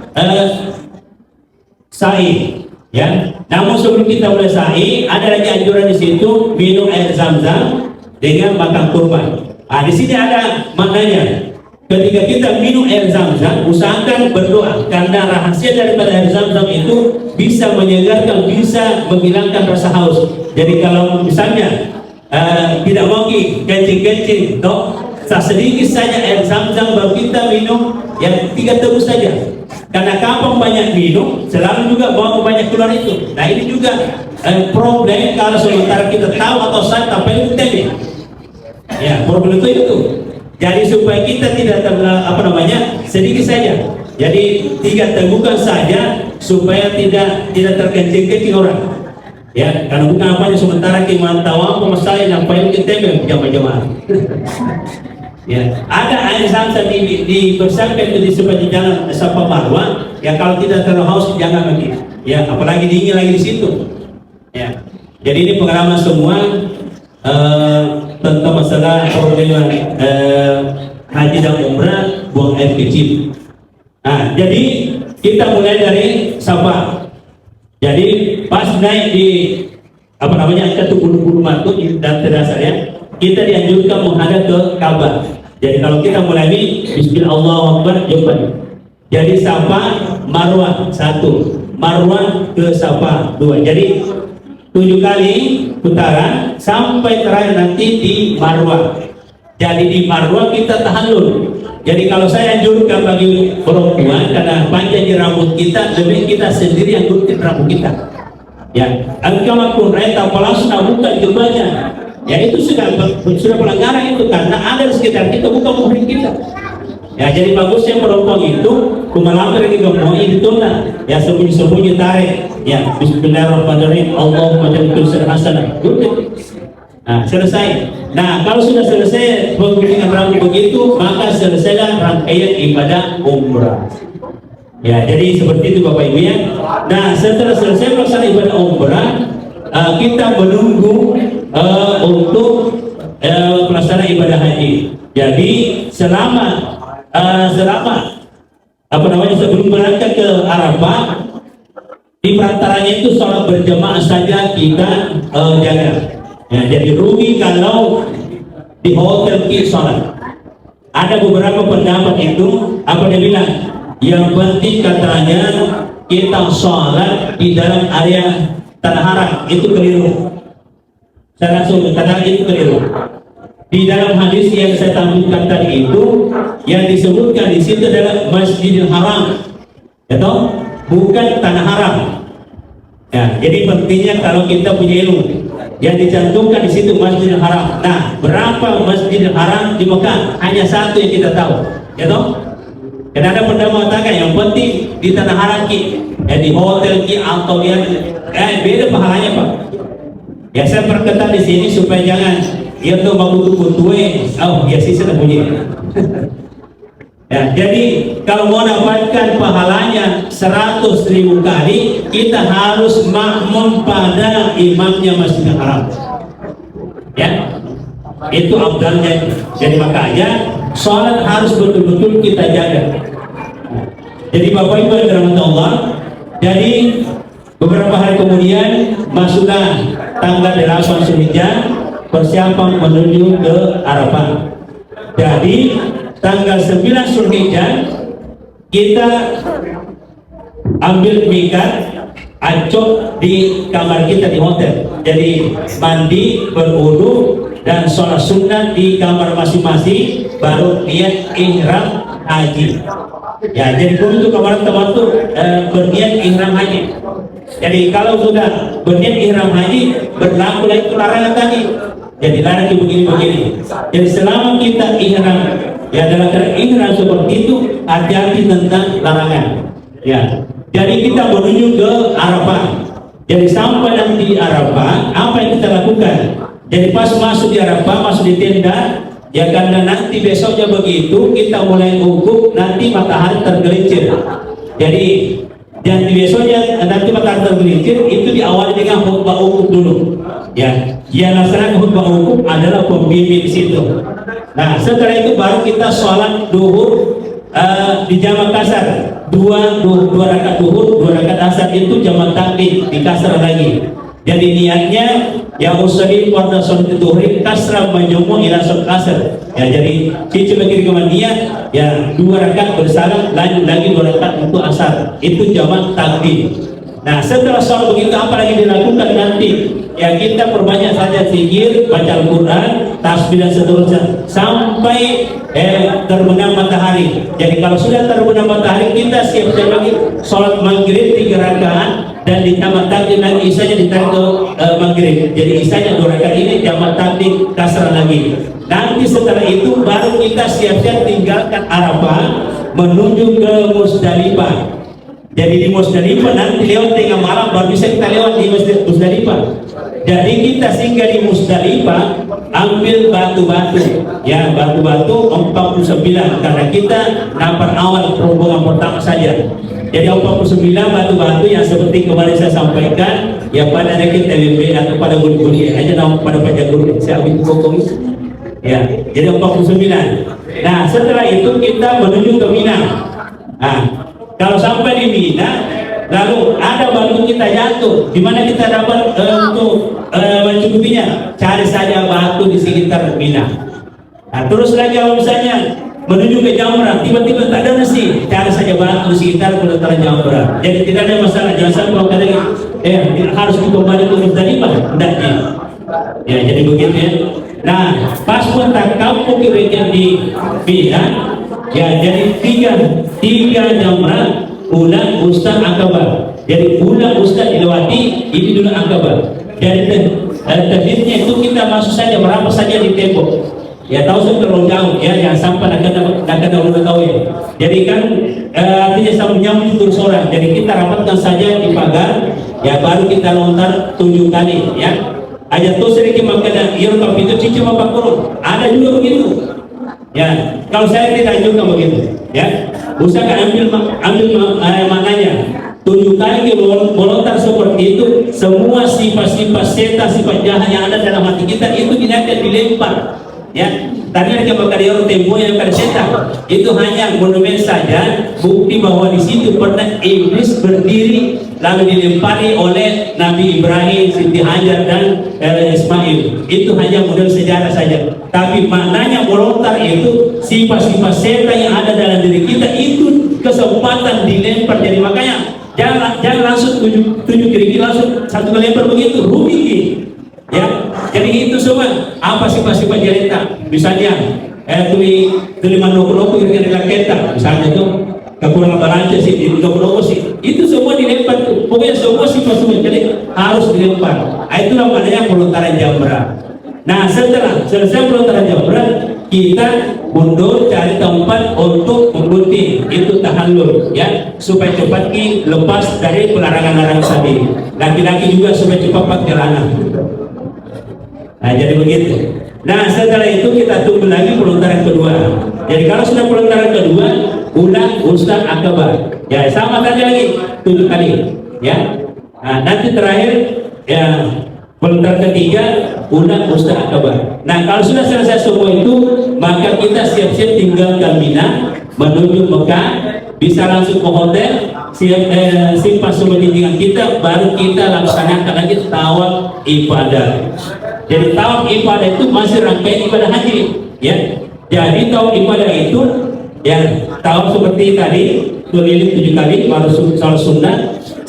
sa'i, ya. Namun sebelum kita mulai sa'i, ada lagi anjuran di situ minum air zam-zam dengan makan kurban. Di sini ada maknanya. Ketika kita minum air zam-zam, usahakan berdoa, karena rahasia daripada air zam-zam itu bisa menyegarkan, bisa menghilangkan rasa haus. Jadi kalau misalnya tidak mau kencing-kencing, sedikit saja air zam-zam baru kita minum, yang 3 teguk saja. Karena kapan banyak minum, selalu juga bawa banyak keluar itu. Nah, ini juga problem kalau sementara kita tahu atau sadar apa itu tadi. Ya, problem itu. Jadi supaya kita tidak sedikit saja. Jadi 3 tegukan saja supaya tidak terkencing-kencing orang. Ya, karena bukan apanya sementara kita tahu apa masalah yang apa itu kita jamaah. Ya, ada air zam-zam dipersiapkan di sepanjang jalan Safa Marwah. Ya, kalau tidak terlalu haus jangan lagi. Ya, apalagi dingin lagi di situ. Ya, jadi ini pengalaman semua tentang masalah problem haji dan umrah buang air kecil. Nah, jadi kita mulai dari Safa. Jadi pas naik di Ketukudu Matu dan terasa ya, kita dianjurkan menghadap ke Ka'bah. Jadi kalau kita mulai ini Bismillahirrahmanirrahim, jumpa. Jadi Safa Marwah 1, Marwah ke Safa 2. Jadi 7 kali putaran sampai terakhir nanti di Marwah. Jadi di Marwah kita tahallul. Jadi kalau saya anjurkan bagi perempuan, karena panjang rambut kita, lebih kita sendiri yang gunting rambut kita. Ya, angkama pun reta langsung bukan jubahnya. Ya, itu sudah pelanggaran itu, karena ada di sekitar kita, bukan muhrim kita. Ya, jadi bagusnya perempuan itu kumalampir di gemoi ditunda. Ya, sembunyi-sembunyi tarik. Ya, Bismillahirrahmanirrahim. Allahumma jadikan hasanah. Nah, selesai. Nah, kalau sudah selesai pengguntingan rambut begitu, maka selesailah rangkaian ibadah umrah. Ya, jadi seperti itu Bapak Ibu ya. Nah, setelah selesai pelaksanaan ibadah umrah, kita menunggu untuk pelaksanaan ibadah haji. Jadi selama sebelum berangkat ke Arafah, di perantaranya itu sholat berjamaah saja kita jaga. Ya, jadi rugi kalau di hotel kita sholat. Ada beberapa pendapat itu apa dia bilang, yang penting katanya kita sholat di dalam area tanah haram, itu keliru. Saya langsung katakan itu keliru. Di dalam hadis yang saya tampilkan tadi itu, yang disebutkan di situ adalah Masjidil Haram, itu bukan tanah haram. Ya, jadi pentingnya kalau kita punya ilmu, yang dicantumkan di situ Masjidil Haram. Nah, berapa Masjidil Haram di Mekah? Hanya 1 yang kita tahu, ya toh? Karena ada pendapat mengatakan yang penting di tanah haram ya di hotel atau yang beda pahalanya Pak. Ya, saya perketat di sini supaya jangan ya tuh mau kutue, ya sih sudah punya. Ya, jadi kalau mau dapatkan pahalanya 100.000 kali, kita harus makmum pada imamnya Masjidil Haram. Ya, itu abdalnya. Jadi makanya sholat harus betul-betul kita jaga. Jadi Bapak Ibu yang dirahmati Allah, jadi beberapa hari kemudian masuklah tanggal 8 Zulhijjah, persiapan menuju ke Arafah. Jadi tanggal 9 Zulhijjah kita ambil mikat, acok di kamar kita di hotel. Jadi mandi, berwudu dan sholat sunnah di kamar masing-masing, baru niat ihram haji. Ya, jadi untuk kamar teman itu berniat ihram haji. Jadi kalau sudah berniat ihram haji, berlaku lagi larangan tadi. Jadi larang begini-begini. Jadi selama kita ihram, ya dalam keadaan ihram seperti itu, hati-hati tentang larangan. Ya, jadi kita menuju ke Arafah. Jadi sampai nanti di Arafah, apa yang kita lakukan? Jadi pas masuk di Arafah, masuk di tenda, ya karena nanti besoknya begitu, kita mulai wukuf, nanti matahari tergelincir. Jadi dan di besoknya nanti matahari tergelincir, itu diawali dengan khutbah wukuf dulu. Ya, yang laksanakan khutbah wukuf adalah pembimbing di situ. Nah, setelah itu baru kita sholat duhur di jamak kasar, dua rakaat duhur, 2 rakaat asar, itu jamak takdim di kasar lagi. Jadi niatnya ya usolli pada sholat duhur kasra menjemu ila sholat asar. Ya, jadi cici bagi niat ya 2 rakaat bersalam, lanjut lagi 2 rakaat untuk asar, itu jamak takdim. Nah, setelah sholat begitu apa lagi dilakukan nanti? Ya kita perbanyak saja zikir, baca Al-Quran, tasbih dan seterusnya sampai terbenam matahari. Jadi kalau sudah terbenam matahari, kita siap-siap lagi sholat maghrib 3 rakaat dan ditambah takdim lagi isanya ditarik ke maghrib. Jadi isanya 2 rakaat ini jamak takdim kasar lagi. Nanti setelah itu baru kita siap-siap tinggalkan Arafah menuju ke Musdalifah. Jadi di Musdalifah nanti lewat tengah malam baru bisa kita lewat di Musdalifah. Jadi kita singgah di Musdalifah, ambil batu-batu, ya batu-batu 49 karena kita nampak awal rombongan pertama saja. Jadi 49 batu-batu yang seperti kemarin saya sampaikan, ya pada nakit TWP atau pada guru aja nama pada pajak guru saya ambil pokok itu. Ya, jadi 49. Nah setelah itu kita menuju ke Mina. Nah, kalau sampai di Mina, lalu ada batu kita jatuh, di mana kita dapat untuk mencukupinya? Cari saja batu di sekitar Mina. Nah, terus lagi kalau misalnya menuju ke Jamrah, tiba-tiba tak ada nasi, cari saja batu di sekitar pelataran Jamrah. Jadi tidak ada masalah, jangan sampai kalau kadang harus kembali ke Musdalifah, hendaknya. Ya, jadi begitu ya. Nah, pas pun tak kampung kira-kira di Mina. Ya, jadi tiga Jamrah, ulang Ustaz Akbar. Jadi ulang Ustaz dilewati, ini dulu Akbar. Jadi terdirinya itu kita masuk saja berapa saja di tembok. Ya tahu saya terlalu jauh ya, yang sampai nak kena udah tahu ya. Jadi kan artinya sama menyambut terus orang. Jadi kita rapatkan saja di pagar, ya baru kita lontar 7 kali ya. Aja tuh sedikit makanya iron itu cici bapak kurung. Ada juga begitu. Ya, kalau saya tidak juga begitu, ya, usahakan ambil maknanya. 7 kali melontar seperti itu, semua sifat-sifat setan, sifat jahat yang ada dalam hati kita itu tidak dilempar. Ya, tadi ada kebakaran tempo yang pada setan itu hanya monumen saja, bukti bahwa di situ pernah iblis berdiri lalu dilempari oleh Nabi Ibrahim, Siti Hajar dan Ismail. Itu hanya model sejarah saja. Tapi maknanya melontar itu sifat-sifat setan yang ada dalam diri kita itu kesempatan dilempar. Jadi makanya jangan langsung tujuh kiri langsung satu lempar begitu rugi. Ya, jadi itu semua apa sifat-sifat jelita, misalnya tuli manoko kira-kira kita, misalnya itu kekurangan balance sih di manoko sih, itu semua dilempar tuh, pokoknya semua sifat-sifat jadi harus dilempar. Itulah maknanya pelontaran Jamrah. Nah setelah selesai pelontaran Jamrah, kita mundur cari tempat untuk menggunting, itu tahallul ya, supaya cepat lepas dari pelarangan-larangan tadi. Laki-laki juga supaya cepat pakai celana. Nah jadi begitu. Nah setelah itu kita tunggu lagi pelontaran kedua. Jadi kalau sudah pelontaran kedua, ulang Ustaz Akbar. Ya sama saja lagi 7 kali. Ya. Nah nanti terakhir ya pelontaran ketiga, ulang Ustaz Akbar. Nah kalau sudah selesai semua itu, maka kita siap-siap tinggalkan Mina menuju Mekah. Bisa langsung ke hotel, simpan semua dengan kita, baru kita laksanakan lagi tawaf ibadah. Jadi tawaf ibadah itu masih rangkaian ibadah haji, ya. Jadi tawaf ibadah itu, ya tawaf seperti tadi, keliling 7 kali baru sholat sunat,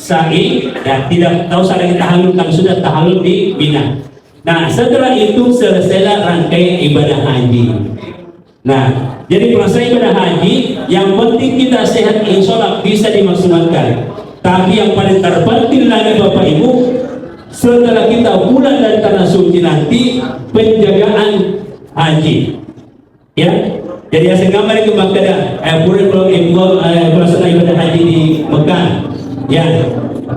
sa'i, ya tidak tahu usah lagi tahallul kalau sudah tahallul di Mina. Nah setelah itu selesailah rangkaian ibadah haji. Nah jadi proses ibadah haji yang penting kita sehat, insya Allah bisa dimaksimalkan. Tapi yang paling terpenting lagi Bapak Ibu, setelah kita pulang dari tanah suci nanti penjagaan haji, ya. Jadi saya gambar itu makanya pelaksanaan ibadah haji di Mekah, ya.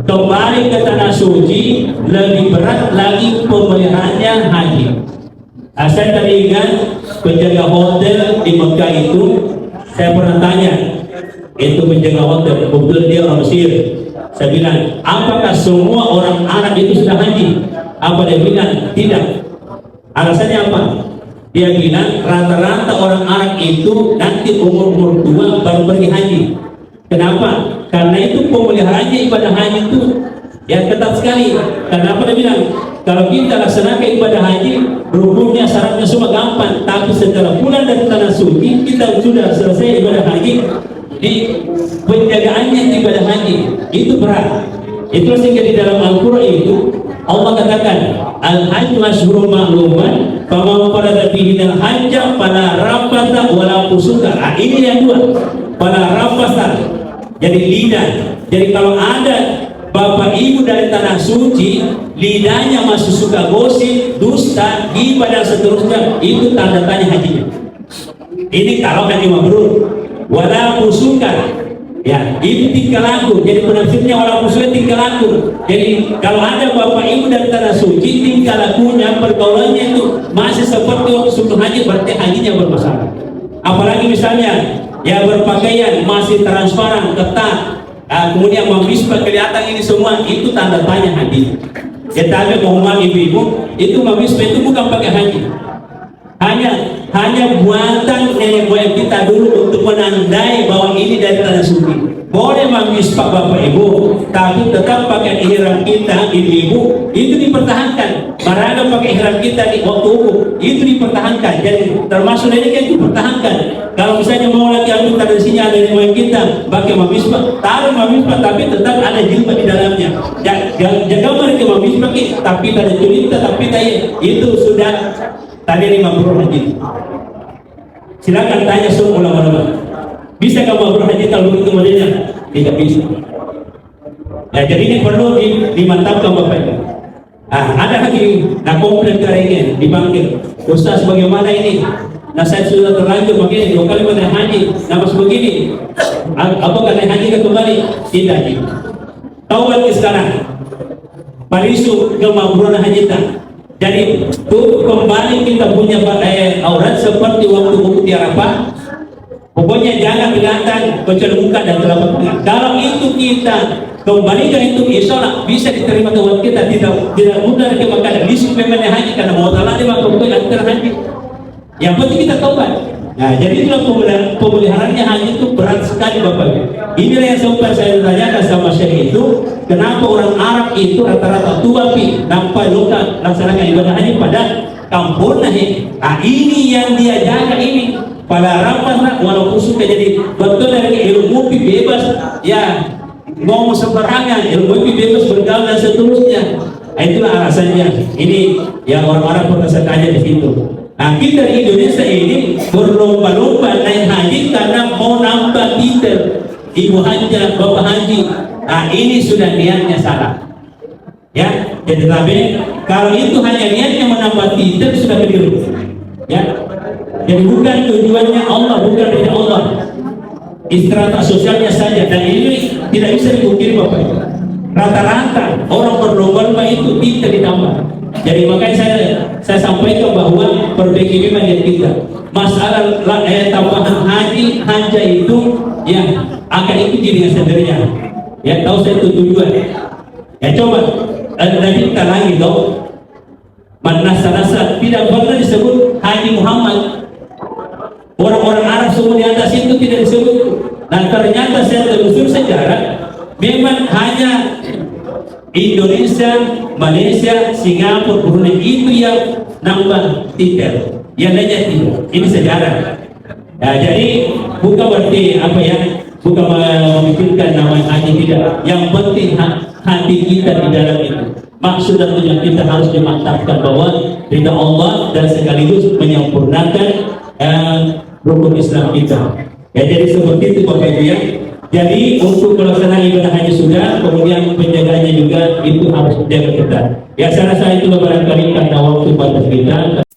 Kembali ke tanah suci lebih berat lagi pemeliharaannya haji. Saya tadi ingat penjaga hotel di Mekah itu, saya pernah tanya, itu penjaga hotel, kebetulan dia orang Mesir. Saya bilang, apakah semua orang Arab itu sudah haji? Apa dia bilang? Tidak. Alasannya apa? Dia bilang rata-rata orang Arab itu nanti umur tua baru pergi haji. Kenapa? Karena itu pemeliharaannya ibadah haji itu ya ketat sekali. Kenapa dia bilang? Kalau kita laksanakan ibadah haji, rukunnya syaratnya semua gampang. Tapi setelah pulang dari tanah suci, kita sudah selesai ibadah haji, di penjagaannya ibadah haji itu berat. Itu sehingga di dalam Al-Quran itu Allah katakan al-hajj masyhurun ma'luman faman farada fihi al-hajja fala rafata wala fusuka. Ini yang dua, fala rafata jadi lidah. Jadi kalau ada Bapak Ibu dari tanah suci lidahnya masih suka gosip, dusta, ghibah dan seterusnya, itu tanda tanya hajinya. Ini kalau haji mabrur. Wala fusuka, ya itu tingkah laku. Jadi penafsirnya wala fusuka tingkah laku. Jadi kalau ada Bapak Ibu dari tanah suci tingkah lakunya, pergaulannya itu masih seperti waktu sebelum haji, berarti hajinya bermasalah. Apalagi misalnya ya berpakaian masih transparan, ketat, kemudian memisbah kelihatan, ini semua itu tanda tanya haji. Tetapi mohon ibu-ibu, itu memisbah itu bukan pakai haji, hanya buatan nenek moyang kita dulu untuk menandai bahwa ini dari tanah suci. Boleh memisbah Bapak Ibu, tapi tetap pakai ihram kita, ibu-ibu itu dipertahankan. Marahkan pakai ihram kita di waktu wukuf itu dipertahankan. Jadi termasuk ini kan dipertahankan. Kalau misalnya mau lagi ambil tradisinya dari moyang kita, pakai memisbah, taruh memisbah, tapi tetap ada jilbab di dalamnya. Jaga mereka memisbah, tapi ada cerita, tapi itu sudah tadi 50 haji. Silakan tanya semua ulama-ulama. Bisa kamu mabrur haji kalau begitu modelnya? Tidak bisa. Ya, jadi ini perlu dimantapkan Bapak Ibu. Ada lagi, komplain kerengan dipanggil, Ustaz bagaimana ini? Nah saya sudah terlanjur begini 2 kali naik haji, nama sebegini. Apakah naik haji ke kembali? Tidak. Taubat sekarang. Parisu kemabruran haji tak. Jadi tuh kembali kita punya aurat seperti waktu wukuf di Arafah. Pokoknya jangan kelihatan kecuali muka dan telapak tangan. Kalau itu kita kembalikan itu, insya Allah bisa diterima taubat kita. Tidak mudah lagi maka lisik memang haji karena mau taala dia maka bukan antara haji. Yang penting kita taubat. Nah, jadi itulah pemeliharaannya haji itu berat sekali Bapak. Inilah yang sempat saya tanyakan sama Syekh itu, kenapa orang Arab itu rata-rata tua nampak luka laksanakan ibadah haji pada kampung ini. Nah, ini yang dia jaga ini. Pada rapat walaupun suka jadi betul dari ilmu bebas, ya ngomong sembarangan, ilmu bebas bergaul dan seterusnya. Nah, itulah alasannya. Ini yang orang-orang pernah saya tanya di situ. Nah, kita di Indonesia ini berlomba-lomba naik haji karena mau nambah titel ibu haji, bapak haji. Nah, ini sudah niatnya salah. Ya, jadi tapi kalau itu hanya niatnya menambah titel sudah keliru. Ya. Jadi bukan tujuannya Allah, bukan dari Allah. Istirahat sosialnya saja, dan ini tidak bisa dipungkiri Bapak. Rata-rata orang berlomba-lomba itu tidak ditambah. Jadi makanya saya sampaikan bahwa perbaiki memang niat kita. Masalah tambahan haji hanja itu ya akan ikuti dengan sendirinya. Ya tahu saya itu tujuan. Ya coba Nabi kita lagi dong. Manasa-nasa tidak pernah disebut Haji Muhammad. Orang-orang Arab semua di atas itu tidak disebut. Dan ternyata saya telusur sejarah, memang hanya Indonesia, Malaysia, Singapura, Brunei itu yang nambah titel. Yang lainnya tidak. Ini sejarah. Ya, jadi bukan berarti apa ya? bukan memikirkan nama hati tidak. Yang penting hati kita di dalam itu. Maksud dan tujuan kita harus dimantapkan bahwa ridha Allah dan sekaligus menyempurnakan rukun Islam kita. Ya, jadi seperti itu Bapak Ibu ya. Jadi untuk pelaksanaan ibadah haji sudah, kemudian penjagaannya juga itu harus dijaga ketat. Ya, saya rasa itu barangkali karena waktu batas kita.